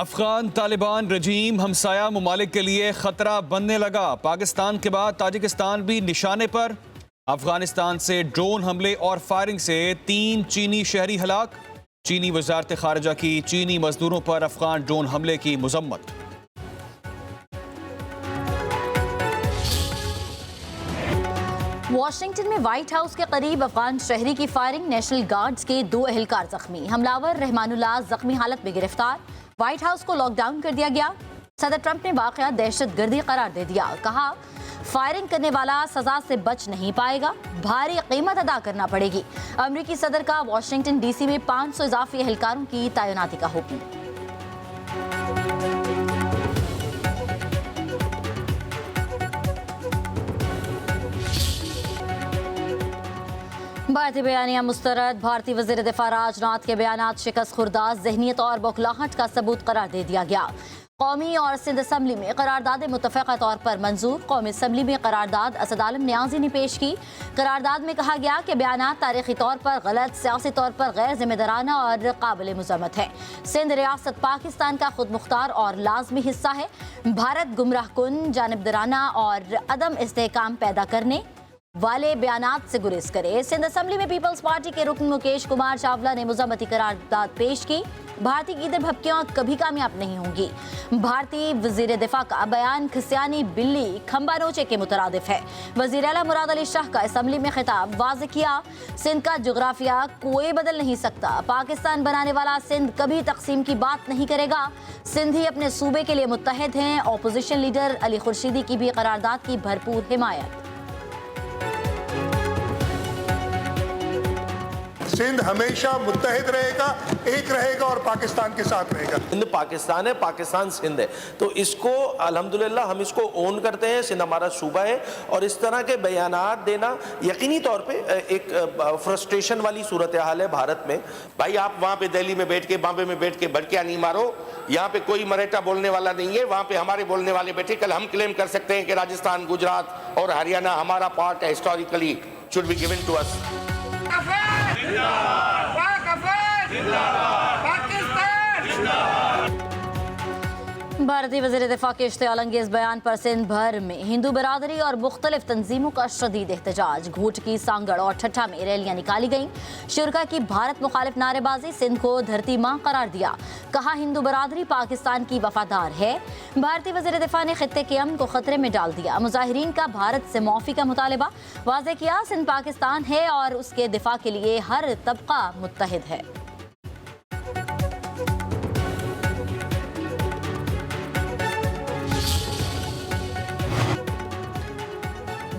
अफगान तालिबान रजीम हमसाया ममालिक के लिए खतरा बनने लगा। पाकिस्तान के बाद ताजिकिस्तान भी निशाने पर। अफगानिस्तान से ड्रोन हमले और फायरिंग से 3 चीनी शहरी हलाक। चीनी वजारत खारजा की चीनी मजदूरों पर अफगान ड्रोन हमले की मजम्मत। वॉशिंगटन में व्हाइट हाउस के करीब अफगान शहरी की फायरिंग, नेशनल गार्ड्स के 2 एहलकार जख्मी। हमलावर रहमानुल्लाह जख्मी हालत में गिरफ्तार। व्हाइट हाउस को लॉकडाउन कर दिया गया। सदर ट्रंप ने वाकया दहशतगर्दी करार दे दिया। कहा, फायरिंग करने वाला सजा से बच नहीं पाएगा, भारी कीमत अदा करना पड़ेगी। अमेरिकी सदर का वाशिंगटन डीसी में 500 इजाफी एहलकारों की तैनाती का हुक्म। भारतीय बयानिया मुस्तरद। भारतीय वज़ीर दिफा राजनाथ के बयानात शिकस्त खुर्दा ज़हनियत और बौखलाहट का सबूत करार दे दिया गया। कौमी और सिंध असम्बली में करारदाद मुतफ़क़ा तौर पर मंजूर। कौमी असम्बली में करारदाद असद आलम न्याज़ी ने पेश की। करारदाद में कहा गया कि बयानात तारीखी तौर पर गलत, सियासी तौर पर गैर जिम्मेदाराना और काबिल मुज़म्मत है। सिंध रियासत पाकिस्तान का खुद मुख्तार और लाजमी हिस्सा है। भारत गुमराह कुन, जानिबदाराना और अदम इस्तेहकाम पैदा करने वाले बयानात से गुरेज करे। सिंध असम्बली में पीपल्स पार्टी के रुकन मुकेश कुमार चावला ने मुज़म्मती करारदाद पेश की। भारतीय की भपकियां कभी कामयाब नहीं होंगी। भारतीय वजीर दिफा का बयान खसियानी बिल्ली खंबा नोचे के मुतरादिफ है। वजीर आला मुराद अली शाह का असम्बली में खिताब वाज़ेह किया, सिंध का जोग्राफिया कोई बदल नहीं सकता। पाकिस्तान बनाने वाला सिंध कभी तकसीम की बात नहीं करेगा। सिंधी अपने सूबे के लिए मुत्तहिद हैं। ऑपोजिशन लीडर अली खुर्शीदी की भी करारदाद की भरपूर हिमायत। सिंध हमेशा मुत्तहिद रहेगा, एक रहेगा और पाकिस्तान के साथ रहेगा। सिंध पाकिस्तान है, पाकिस्तान सिंध है, तो इसको अल्हम्दुलिल्लाह हम इसको ओन करते हैं। सिंध हमारा सूबा है और इस तरह के बयानात देना यकीनी तौर पे एक फ्रस्ट्रेशन वाली सूरत हाल है भारत में। भाई आप वहाँ पे दिल्ली में बैठ के, बॉम्बे में बैठ के भड़कियाँ नहीं मारो। यहाँ पे कोई मराठा बोलने वाला नहीं है, वहाँ पे हमारे बोलने वाले बैठे। कल हम क्लेम कर सकते हैं कि राजस्थान, गुजरात और हरियाणा हमारा पार्ट है, historically should be given to us. भारतीय वज़ीर दिफा के इश्तियाल अंगेज़ बयान पर सिंध भर में हिंदू बरादरी और मुख्तलिफ तंजीमों का शदीद एहतजाज। घूट की सांगड़ और ठट्ठा में रैलियां निकाली गईं। शुरका की भारत मुखालिफ नारेबाजी। सिंध को धरती माँ करार दिया। कहा, हिंदू बरादरी पाकिस्तान की वफादार है। भारतीय वज़ीर दिफा ने खित्ते के अमन को खतरे में डाल दिया। मुजाहिरीन का भारत से माफ़ी का मुतालबा। वाज़ेह किया, सिंध पाकिस्तान है और उसके दिफा के लिए हर तबका मुत्तहिद है।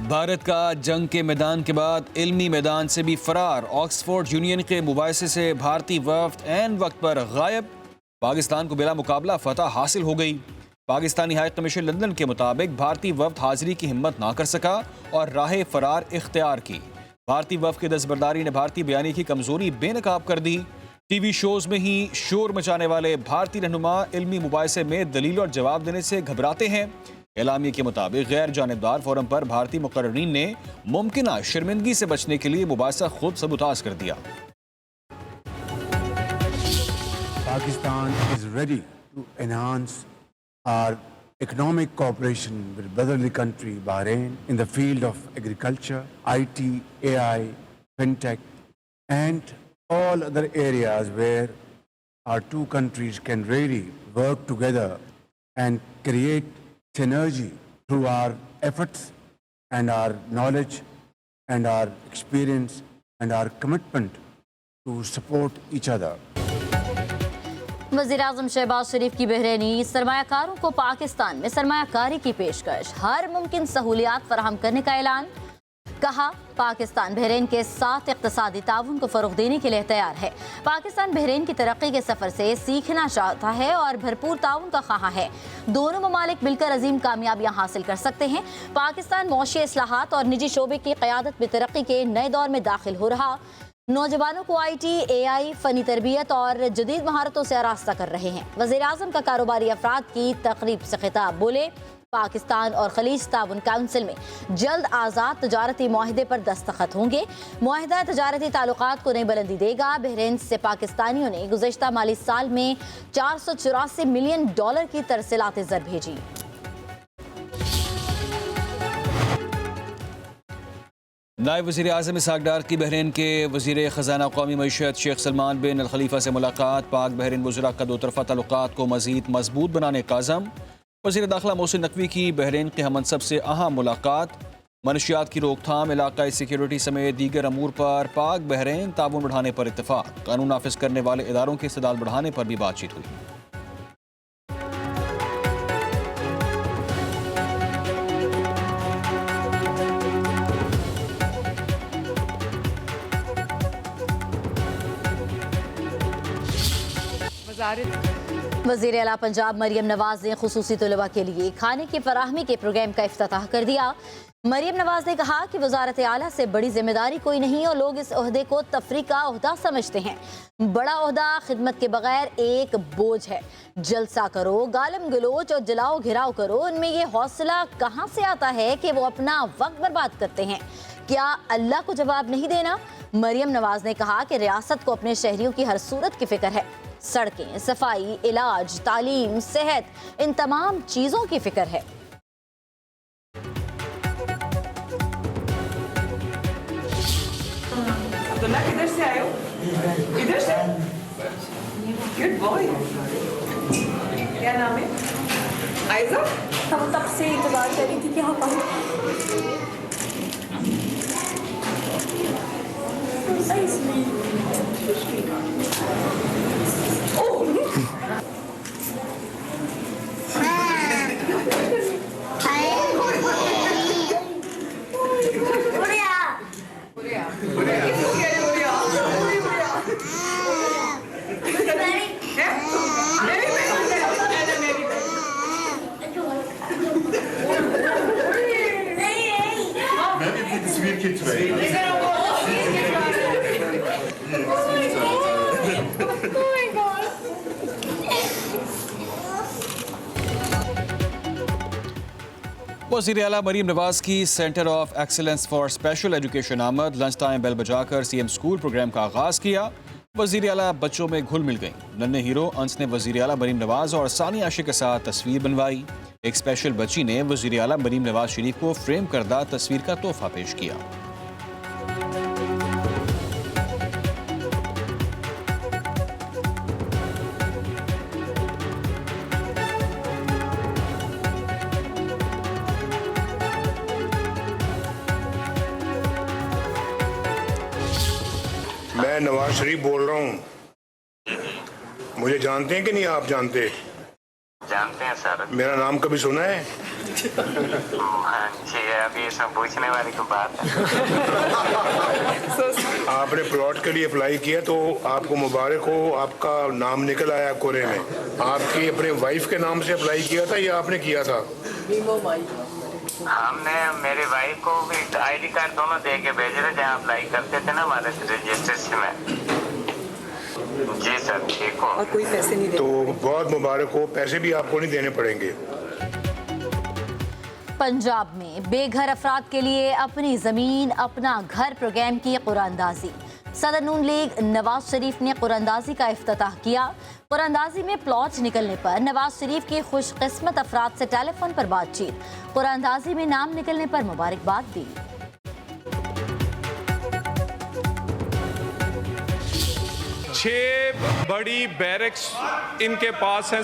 भारत का जंग के मैदान के बाद इल्मी मैदान से भी फरार। ऑक्सफोर्ड यूनियन के मुबाहिसे से भारतीय वफ्द ऐन वक्त पर गायब। पाकिस्तान को बिला मुकाबला फतह हासिल हो गई। पाकिस्तानी हाई कमीशन लंदन के मुताबिक भारतीय वफ्द हाजिरी की हिम्मत ना कर सका और राह फरार इख्तियार की। भारतीय वफ्द की दस्तबरदारी ने भारतीय बयानी की कमजोरी बेनकाब कर दी। टीवी शोज में ही शोर मचाने वाले भारतीय रहनुमा इल्मी मुबाहिसे में दलील और जवाब देने से घबराते हैं। एलामिया के मुताबिक गैर जानिबदार फोरम पर भारतीय मुकर्रीन ने मुमकिना शर्मिंदगी से बचने के लिए मुबाहिसा खुद सबूताज कर दिया। Pakistan is ready to enhance our economic cooperation with brotherly country Bahrain in the field of agriculture, IT, AI, fintech, and all other areas where our two countries can really work together and create synergy through our efforts and our knowledge and our experience and our commitment to support each other. वज़ीर आज़म शहबाज शरीफ की Bahraini सरमायाकारों को पाकिस्तान में सरमायाकारी की पेशकश। हर मुमकिन सहूलियात फराहम करने का ऐलान। कहा, पाकिस्तान बहरीन के साथ इक़्तिसादी ताउन को फ़रोग़ देने के लिए तैयार है। पाकिस्तान बहरीन की तरक्की के सफ़र से सीखना चाहता है और भरपूर ताउन का ख्वाह है। दोनों ममालिक मिलकर अजीम कामयाबियाँ हासिल कर सकते हैं। पाकिस्तान मौशी इस्लाहात और निजी शोबे की क़यादत में तरक्की के नए दौर में दाखिल हो रहा। नौजवानों को IT, AI, फ़नी तरबियत और जदीद महारतों से आरास्ता कर रहे हैं। वज़ीर आज़म का कारोबारी अफराद की तकरीब से खिताब। बोले, पाकिस्तान और खलीज ताउन काउंसिल में जल्द आज़ाद तजारती मुआहदे पर दस्तखत होंगे। मुआहदा तजारती ताल्लुकात को नई बुलंदी देगा। बहरीन से पाकिस्तानियों ने गुज़श्ता माली साल में $484 मिलियन की तरसीलात ज़र भेजी। नायब वज़ीर आज़म इसहाक़ डार की बहरीन के वज़ीर ख़ज़ाना क़ौमी मईशत शेख सलमान बिन अल खलीफा से मुलाकात। पाक बहरीन वज़रा का दो तरफ़ा ताल्लुकात को मज़ीद मजबूत बनाने का अज़म। वज़ीर दाखिला मोहसिन नकवी की बहरीन के हमनसब से अहम मुलाकात। मनशियात की रोकथाम, इलाक़ाई सिक्योरिटी समेत दीगर अमूर पर पाक बहरीन ताउन बढ़ाने पर इत्तफ़ाक़। कानून नाफिज करने वाले इदारों की इस्तेदाद बढ़ाने पर भी बातचीत हुई। वज़ीर आला पंजाब मरियम नवाज ने खुसूसी तलबा के लिए खाने की फराहमी के प्रोग्राम का इफ्तिताह कर दिया। मरियम नवाज ने कहा कि वज़ारत आला से बड़ी जिम्मेदारी कोई नहीं और लोग इस ओहदे को तफरी का ओहदा समझते हैं। बड़ा ओहदा खिदमत के बगैर एक बोझ है। जलसा करो, गालम गलोच और जलाओ घिराव करो, उनमें ये हौसला कहाँ से आता है कि वो अपना वक्त बर्बाद करते हैं? क्या अल्लाह को जवाब नहीं देना? मरियम नवाज ने कहा कि रियासत को अपने शहरियों की हर सूरत की फिक्र है। सड़कें, सफाई, इलाज, तालीम, सेहत, इन तमाम चीजों की फिक्र है। अब्दुल्ला किधर से आए हो? इधर से? Good boy. क्या नाम है? आयजा? हम तब से इंतजार कर रही थी कि आप आए। वज़ीर आला मरीम नवाज की centre of excellence for special education आमद। लंच टाइम बेल बजाकर सीएम स्कूल प्रोग्राम का आगाज़ किया। वज़ीर आला बच्चों में घुल मिल गई। नन्हे हीरो अंस ने वज़ीर आला मरीम नवाज और सानिया आशिक के साथ तस्वीर बनवाई। एक स्पेशल बच्ची ने वज़ीर आला मरीम नवाज शरीफ को फ्रेम करदा तस्वीर का तोहफा पेश किया। मैं नवाज शरीफ बोल रहा हूँ। मुझे जानते हैं कि नहीं आप जानते? जानते हैं सर। मेरा नाम कभी सुना है? हाँ जी, अभी सब पूछने वाली तो बात है। आपने प्लॉट के लिए अप्लाई किया तो आपको मुबारक हो, आपका नाम निकल आया कोरे में। आपकी अपने वाइफ के नाम से अप्लाई किया था या आपने किया था? हमने मेरी वाइफ को भी आईडी कार्ड दोनों दे के भेजे थे जहाँ अप्लाई करते थे ना हमारे रजिस्ट्रेशन में। जी सर, ठीक हो। और कोई पैसे नहीं तो बहुत मुबारक हो, पैसे भी आपको नहीं देने पड़ेंगे। पंजाब में बेघर अफराद के लिए अपनी जमीन अपना घर प्रोग्राम की कुरानंदाजी। सदर नून लीग नवाज शरीफ ने कुरानंदाजी का इफ्तिताह किया। कुरानंदाजी में प्लॉट निकलने पर नवाज शरीफ के खुशकिस्मत अफराद से टेलीफोन पर बातचीत। कुरानंदाजी में नाम निकलने पर मुबारकबाद दी। 6 बड़ी बैरक्स इनके पास हैं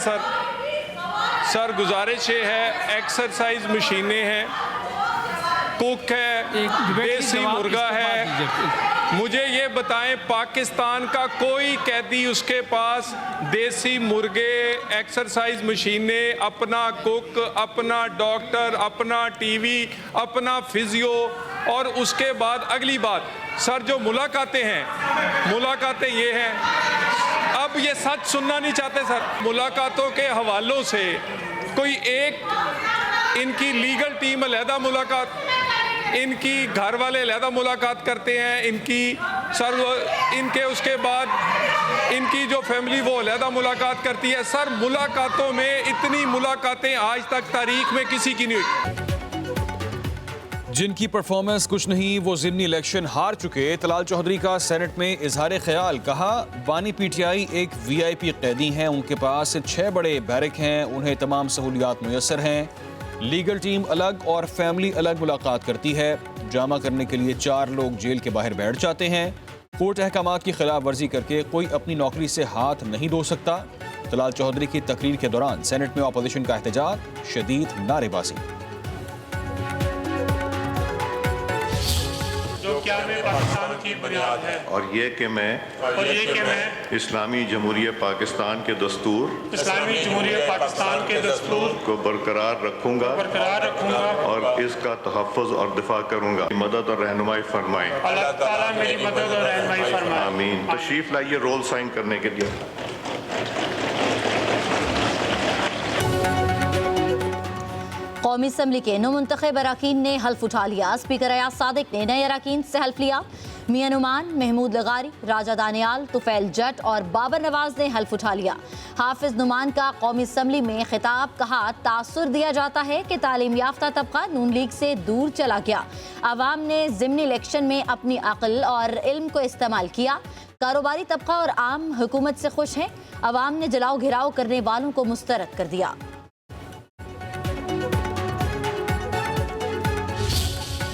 सर गुजारिश ये है, एक्सरसाइज मशीनें हैं, कुक है, देसी मुर्गा है। मुझे ये बताएं, पाकिस्तान का कोई कैदी उसके पास देसी मुर्गे, एक्सरसाइज मशीनें, अपना कुक, अपना डॉक्टर, अपना टीवी, अपना फिजियो, और उसके बाद अगली बात सर जो मुलाकातें हैं, मुलाकातें ये हैं, अब ये सच सुनना नहीं चाहते सर। मुलाकातों के हवालों से कोई एक इनकी लीगल टीम अलहदा मुलाकात, इनकी घर वाले अलहदा मुलाकात करते हैं, इनकी सर वो इनके उसके बाद इनकी जो फैमिली वो अलहदा मुलाकात करती है। सर मुलाकातों में इतनी मुलाकातें आज तक तारीख में किसी की नहीं हुई। जिनकी परफॉर्मेंस कुछ नहीं, वो ज़िमनी इलेक्शन हार चुके। तलाल चौधरी का सेनेट में इजहार ख्याल। कहा बानी पीटीआई एक वीआईपी कैदी हैं, उनके पास 6 बड़े बैरक हैं, उन्हें तमाम सहूलियात मुयसर हैं। लीगल टीम अलग और फैमिली अलग मुलाकात करती है। ड्रामा करने के लिए 4 लोग जेल के बाहर बैठ जाते हैं। कोर्ट अहकामात की खिलाफ वर्जी करके कोई अपनी नौकरी से हाथ नहीं धो सकता। तलाल चौधरी की तकरीर के दौरान सेनेट में अपोजिशन का एहतजाज, शदीद नारेबाजी। क्या में पाकिस्तान की बुनियाद है और ये कि मैं इस्लामी जमहूरियत पाकिस्तान के दस्तूर को बरकरार रखूंगा और इसका तहफ़्फ़ुज़ और दिफा करूंगा। मदद और रहनुमाई फरमाएं। अल्लाह ताला मेरी मदद और रहनुमाई फरमाए। आमीन। तशरीफ लाइए रोल साइन करने के लिए। कौमी असम्बली के नुमुंतखब अरकान ने हल्फ उठा लिया। स्पीकर अयाज सादिक ने नए अरकान से हल्फ लिया। मियां नुमान, महमूद लगारी, राजा दानियाल, तुफैल जट और बाबर नवाज ने हल्फ उठा लिया। हाफिज नुमान का कौमी असम्बली में खिताब। कहा तासुर दिया जाता है कि तालीम याफ्ता तबका नून लीग से दूर चला गया। अवाम ने ज़िमनी इलेक्शन में अपनी अक्ल और इल्म को इस्तेमाल किया। कारोबारी तबका और आम हुकूमत से खुश हैं। अवाम ने जलाओ घिराव करने वालों को मुस्तरद कर दिया।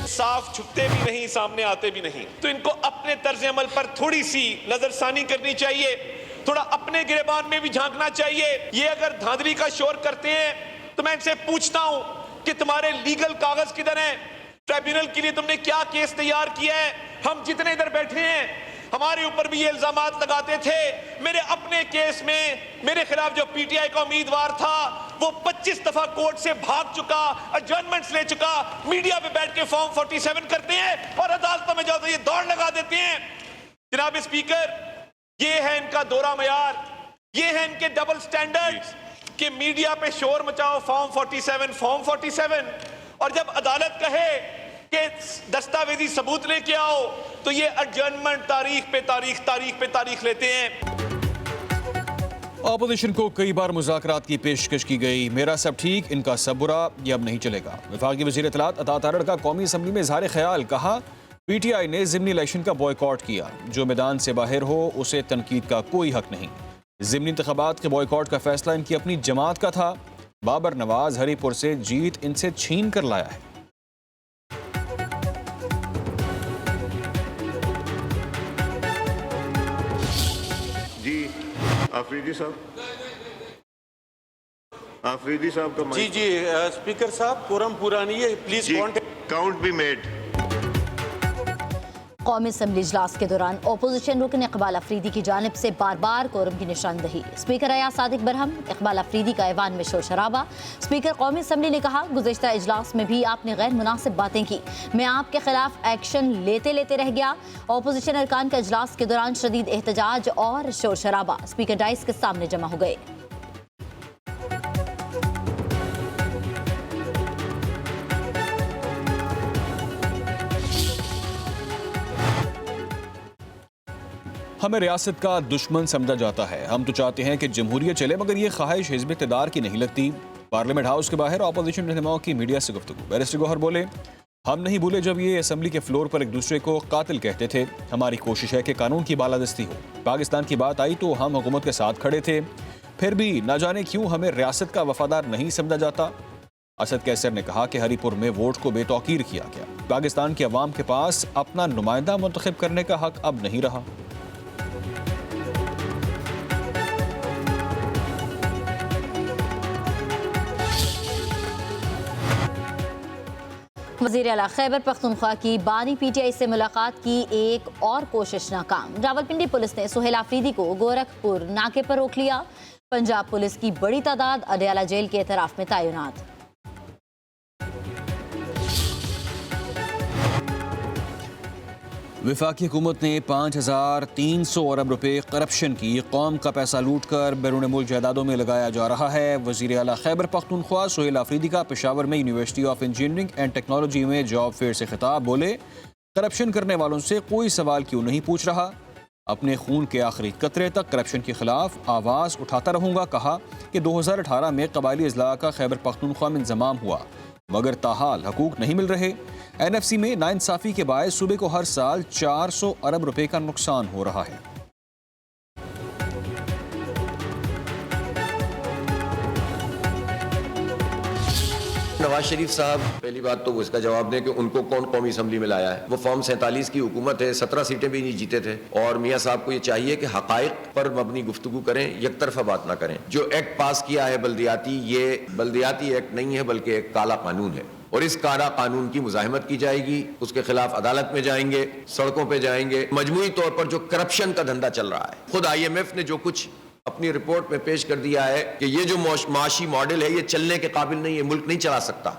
साफ छुपते भी नहीं, सामने आते भी नहीं, तो इनको अपने तर्ज अमल पर थोड़ी सी नजरसानी करनी चाहिए। थोड़ा अपने गिरेबान में भी झांकना चाहिए। ये अगर धांधली का शोर करते हैं तो मैं इनसे पूछता हूं कि तुम्हारे लीगल कागज किधर हैं? ट्राइब्यूनल के लिए तुमने क्या केस तैयार किया है? हम जितने इधर बैठे हैं हमारे ऊपर भी ये इल्जामात लगाते थे। मेरे अपने केस में मेरे खिलाफ जो पीटीआई का उम्मीदवार था वो 25 दफा कोर्ट से भाग चुका, एडजर्नमेंट्स ले चुका। मीडिया पे बैठ के फॉर्म 47 करते हैं और अदालतों में जाओ तो ये दौड़ लगा देते हैं। जनाब स्पीकर, ये है इनका दोहरा मयार, ये है इनके डबल स्टैंडर्ड्स कि मीडिया पे शोर मचाओ फॉर्म 47 और जब अदालत कहे कि दस्तावेजी सबूत लेके आओ तो ये एडजर्नमेंट तारीख पे तारीख लेते हैं। अपोजिशन को कई बार मुज़ाकरात की पेशकश की गई। मेरा सब ठीक, इनका सब बुरा, ये अब नहीं चलेगा। वफाकी वज़ीर इत्तलात अता तारड़ का कौमी असम्बली में इज़हार ख्याल। कहा पीटीआई ने ज़िमनी इलेक्शन का बॉयकॉट किया। जो मैदान से बाहर हो उसे तनकीद का कोई हक नहीं। ज़िमनी इंतखाबात के बॉयकॉट का फैसला इनकी अपनी जमात का था। बाबर नवाज हरीपुर से जीत इनसे छीन कर लाया है। आफरीदी साहब का जी स्पीकर साहब, कोरम पूरा नहीं है, प्लीज काउंट बी मेड। कौमी असम्बली इजलास के दौरान अपोजिशन रुकन इकबाल अफरीदी की जानिब से बार बार कोरम की निशानदही। स्पीकर अयाज सादिक बरहम, इकबाल अफरीदी का ऐवान में शोर शराबा। स्पीकर कौमी असम्बली ने कहा गुज़िश्ता इजलास में भी आपने गैर मुनासिब बातें की, मैं आपके खिलाफ एक्शन लेते लेते रह गया। अपोजिशन अरकान का इजलास के दौरान शदीद एहतजाज और शोर शराबा। स्पीकर डाइस के सामने जमा हो गए। हमें रियासत का दुश्मन समझा जाता है। हम तो चाहते हैं कि जमहूरियत चले, मगर ये ख्वाहिश हिज़्ब इक़्तिदार की नहीं लगती। पार्लियामेंट हाउस के बाहर अपोजिशन रहनुमाओं की मीडिया से गुफ्तगू। बैरिस्टर गौहर बोले, हम नहीं भूले जब ये असम्बली के फ्लोर पर एक दूसरे को कातिल कहते थे। हमारी कोशिश है कि कानून की बालादस्ती हो। पाकिस्तान की बात आई तो हम हुकूमत के साथ खड़े थे, फिर भी ना जाने क्यों हमें रियासत का वफादार नहीं समझा जाता। असद कैसर ने कहा कि हरीपुर में वोट को बेतौकीर किया गया। पाकिस्तान की अवाम के पास अपना नुमाइंदा मुंतखब करने का हक अब नहीं रहा। वज़ीर आला खैबर पख्तूनख्वा की बानी पीटीआई से मुलाकात की एक और कोशिश नाकाम। रावलपिंडी पुलिस ने सुहेल आफरीदी को गोरखपुर नाके पर रोक लिया। पंजाब पुलिस की बड़ी तादाद अडयाला जेल के एतराफ में तैनात। वफाकी हुकूमत ने 5300 अरब रुपए करप्शन की। कौम का पैसा लूट कर बैरून मुल्क जायदादों में लगाया जा रहा है। वज़ीर आला खैबर पख्तूनख्वा सुहेल आफरीदी का पेशावर में university of engineering and technology में जॉब फेयर से खिताब। बोले करप्शन करने वालों से कोई सवाल क्यों नहीं पूछ रहा? अपने खून के आखिरी कतरे तक करप्शन के खिलाफ आवाज़ उठाता रहूँगा। कहा कि 2018 में कबायली अजला का खैबर पख्तूनख्वा में इंजमाम हुआ, मगर ताहाल हकूक नहीं मिल रहे। NFC में नाइंसाफ़ी के बायस सूबे को हर साल 400 अरब रुपए का नुकसान हो रहा है। नवाज शरीफ साहब पहली बात तो वो इसका जवाब दें कि उनको कौन कौमी असम्बली में लाया है। वो फॉर्म 47 की हुकूमत है, 17 सीटें भी नहीं जीते थे। और मियाँ साहब को ये चाहिए कि हकाइक पर मबनी गुफ्तगू करें, एक तरफा बात ना करें। जो एक्ट पास किया है बल्दियाती, ये बल्दियाती एक्ट नहीं है बल्कि एक काला कानून है और इस काला कानून की मुजाहिमत की जाएगी। उसके खिलाफ अदालत में जाएंगे, सड़कों पर जाएंगे। मजमूई तौर पर जो करप्शन का धंधा चल रहा है, खुद IMF ने जो कुछ अपनी रिपोर्ट में पेश कर दिया है कि ये जो माशी मॉडल है ये चलने के काबिल नहीं है, मुल्क नहीं चला सकता।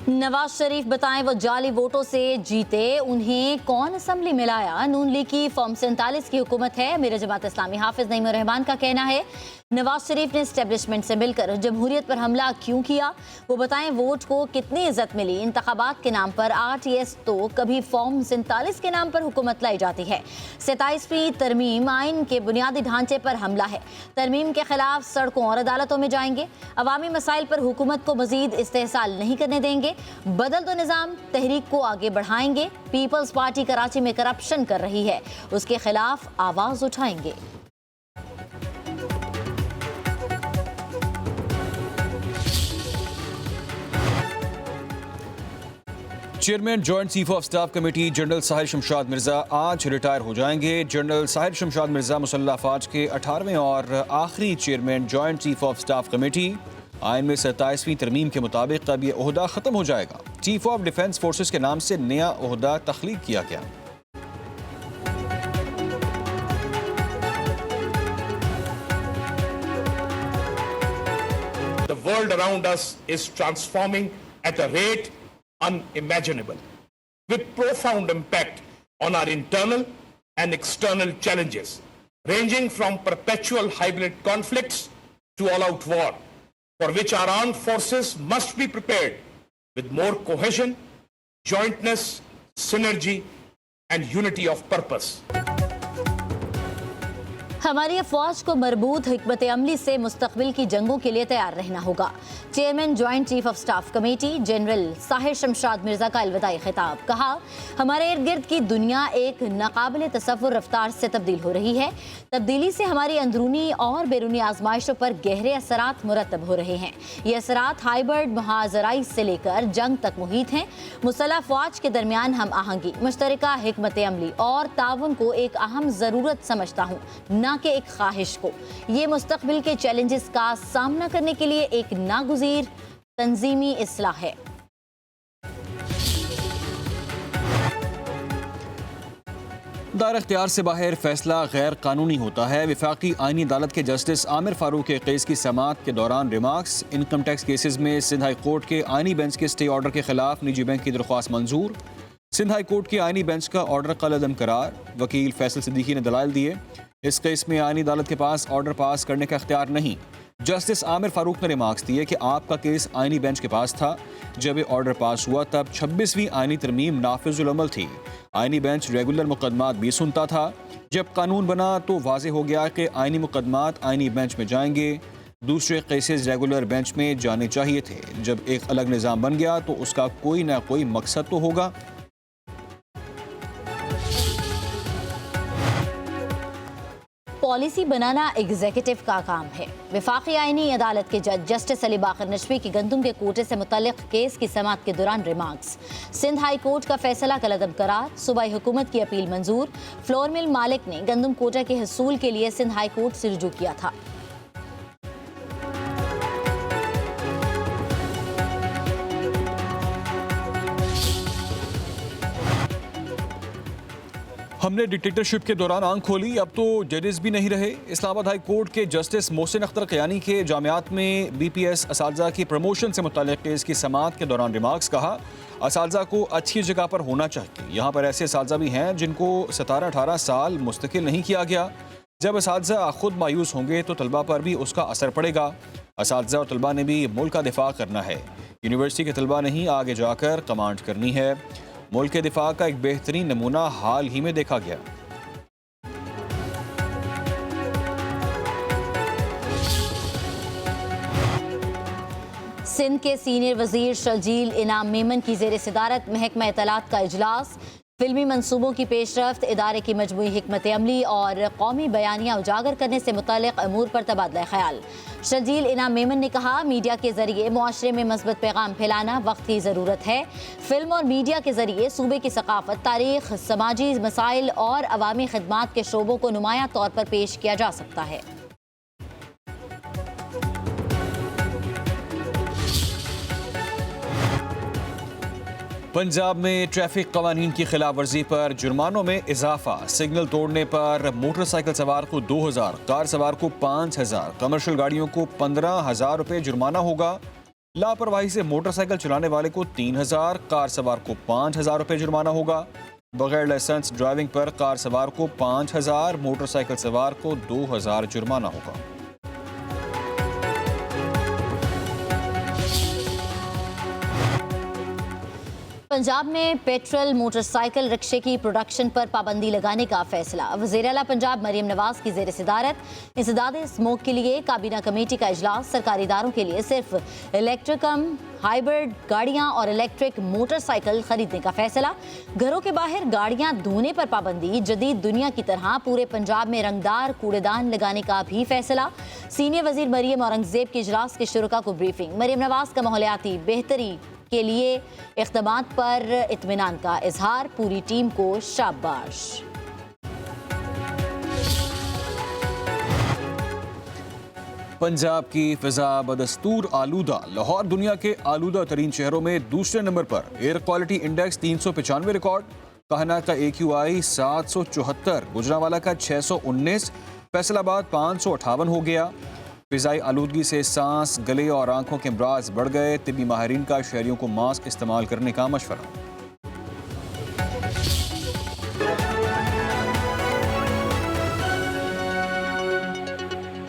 नवाज शरीफ बताएं वो जाली वोटों से जीते, उन्हें कौन असम्बली में लाया? नून लीग की फॉर्म 47 की हुकूमत है। मेरे जमात इस्लामी हाफिज नईम रहमान का कहना है नवाज शरीफ ने एस्टेब्लिशमेंट से मिलकर जमहूरियत पर हमला क्यों किया? वो बताएं वोट को कितनी इज्जत मिली? इंतखाबात के नाम पर RTS तो कभी फॉर्म 47 के नाम पर हुकूमत लाई जाती है। 27वीं तरमीम आइन के बुनियादी ढांचे पर हमला है। तरमीम के खिलाफ सड़कों और अदालतों में जाएंगे। अवामी मसाइल पर हुकूमत को मजीद इस्तेहसाल नहीं करने देंगे। बदल दो निज़ाम तहरीक को आगे बढ़ाएंगे। पीपल्स पार्टी कराची में करप्शन कर रही है, उसके खिलाफ आवाज उठाएंगे। Chairman joint chief of staff committee general Sahir Shamshad Mirza आज रिटायर हो जाएंगे। जनरल साहिर शमशाद मिर्जा मुसल्लह अफवाज के 18वें और आखिरी chairman joint chief of staff committee. आइन में 27वीं तरमीम के मुताबिक अब यह ओहदा खत्म हो जाएगा। चीफ ऑफ डिफेंस फोर्सेस के नाम से नया ओहदा तख्लीक किया गया। The world around us is transforming at a rate unimaginable, with profound impact on our internal and external challenges, ranging from perpetual hybrid conflicts to all-out war, for which our armed forces must be prepared with more cohesion, jointness, synergy, and unity of purpose. हमारी अफवाज को मरबूत हिकमत अमली से मुस्तकबिल की जंगों के लिए तैयार रहना होगा। Chairman joint chief of staff committee general Sahir Shamshad Mirza का अलविदाई खिताब। कहा हमारे इर्द गिर्द की दुनिया एक नाकाबिल तसव्वुर रफ्तार से तब्दील हो रही है। तब्दीली से हमारी अंदरूनी और बैरूनी आजमाइशों पर गहरे असरात मुरतब हो रहे हैं। ये असरात हाइब्रिड मुहाजराई से लेकर जंग तक मुहित हैं। मुसल्लह अफवाज के दरमियान हम आहंगी, मुश्तरका हिकमत अमली और ताउन को एक अहम ज़रूरत समझता हूँ, ना कि एक ख्वाहिश को। ये मुस्तकबिल के चैलेंजेस का सामना करने के लिए एक नागुज़ीर तंजीमी इस्लाह है। दायर इख्तियार से बाहर फैसला गैर कानूनी होता है। वफाकी आईनी अदालत के जस्टिस आमिर फारूक के केस की समाअत के दौरान रिमार्क्स। इनकम टैक्स केसेस में सिंध हाई कोर्ट के आईनी बेंच के स्टे ऑर्डर के खिलाफ निजी बैंक की दरख्वास्त मंजूर। सिंध हाई कोर्ट के आईनी बेंच का ऑर्डर कलअदम करार। वकील फैसल सिद्दीकी ने दलाइल दिए। इस केस में आईनी अदालत के पास ऑर्डर पास करने का इख्तियार नहीं। जस्टिस आमिर फारूक ने रिमार्क्स दिए कि आपका केस आईनी बेंच के पास था। जब ये ऑर्डर पास हुआ तब 26वीं आईनी तरमीम नाफिजुल अमल थी। आईनी बेंच रेगुलर मुकदमात भी सुनता था। जब कानून बना तो वाज़ेह हो गया कि आईनी मुकदमात आईनी बेंच में जाएंगे, दूसरे केसेस रेगुलर बेंच में जाने चाहिए थे। जब एक अलग निज़ाम बन गया तो उसका कोई ना कोई मकसद तो होगा। पॉलिसी बनाना एग्जीक्यूटिव का काम है। वफाकी आईनी अदालत के जज जस्टिस अली बाकर नशवी की गंदुम के कोटे से मुतल्लिक केस की समाअत के दौरान रिमार्क्स। सिंध हाई कोर्ट का फैसला कलअदम करार। सूबाई हुकूमत की अपील मंजूर। फ्लोर मिल मालिक ने गंदुम कोटा के हसूल के लिए सिंध हाई कोर्ट से रुजू किया था। हमने डिक्टेटरशिप के दौरान आंख खोली, अब तो जजेस भी नहीं रहे। इस्लामाबाद हाई कोर्ट के जस्टिस मोहसिन अख्तर क़यानी के जामियात में BPS असातिज़ा की प्रमोशन से मुताल्लिक़ केस की समाअत के दौरान रिमार्क्स। कहा असातिज़ा को अच्छी जगह पर होना चाहिए। यहाँ पर ऐसे असातिज़ा भी हैं जिनको 17-18 साल मुस्तकिल नहीं किया गया। जब असातिज़ा खुद मायूस होंगे तो तलबा पर भी उसका असर पड़ेगा। असातिज़ा और तलबा ने भी मुल्क का दिफा करना है। यूनिवर्सिटी के तलबा ने ही आगे जाकर कमांड करनी है। मुल्क के दिफा का एक बेहतरीन नमूना हाल ही में देखा गया। सिंध के सीनियर वजीर शर्जील इनाम मेमन की ज़ेर सदारत महकमा इत्तलात का इजलास। फिल्मी मंसूबों की पेशरफ्त, इदारे की मजमूई हिकमत अमली और कौमी बयानियाँ उजागर करने से मुतल्लिक़ अमूर पर तबादला ख्याल। शर्जील इनाम मेमन ने कहा, मीडिया के जरिए मुआशरे में मस्बत पैगाम फैलाना वक्त की ज़रूरत है। फिल्म और मीडिया के जरिए सूबे की सकाफत, तारीख, समाजी मसाइल और अवामी खिदमात के शोबों को नुमायां तौर पर पेश किया जा सकता है। पंजाब में ट्रैफिक कवानीन की खिलाफ वर्जी पर जुर्मानों में इजाफा। सिग्नल तोड़ने पर मोटरसाइकिल सवार को 2000, कार सवार को 5000, कमर्शियल गाड़ियों को 15,000 रुपये जुर्माना होगा। लापरवाही से मोटरसाइकिल चलाने वाले को 3000, कार सवार को 5000 रुपये जुर्माना होगा। बगैर लाइसेंस ड्राइविंग पर कार सवार को 5000, मोटरसाइकिल सवार को 2000 जुर्माना होगा। पंजाब में पेट्रोल मोटरसाइकिल रिक्शे की प्रोडक्शन पर पाबंदी लगाने का फैसला। वज़ीर आला पंजाब मरियम नवाज की ज़ेर सदारत इंसदाद स्मोक के लिए काबीना कमेटी का इजलास। सरकारी इदारों के लिए सिर्फ इलेक्ट्रिकम, हाइब्रिड गाड़ियां और इलेक्ट्रिक मोटरसाइकिल खरीदने का फैसला। घरों के बाहर गाड़ियां धोने पर पाबंदी। जदीद दुनिया की तरह पूरे पंजाब में रंगदार कूड़ेदान लगाने का भी फैसला। सीनियर वजीर मरियम औरंगजेब के इजलास के शुरका को ब्रीफिंग। मरियम नवाज का माहौलियाती बेहतरी के लिए इक़दामात पर इत्मीनान का इजहार। पूरी टीम को शाबाश। पंजाब की फिजा बदस्तूर आलूदा। लाहौर दुनिया के आलूदा तरीन शहरों में दूसरे नंबर पर। Air quality index 395 record. काहना का AQI 774, गुजरांवाला का 619, फैसलाबाद 558 हो गया। फिजाई आलूदगी से सांस, गले और आंखों के अमराज बढ़ गए। तिब्बी माहिरीन का शहरियों को मास्क इस्तेमाल करने का मशवरा।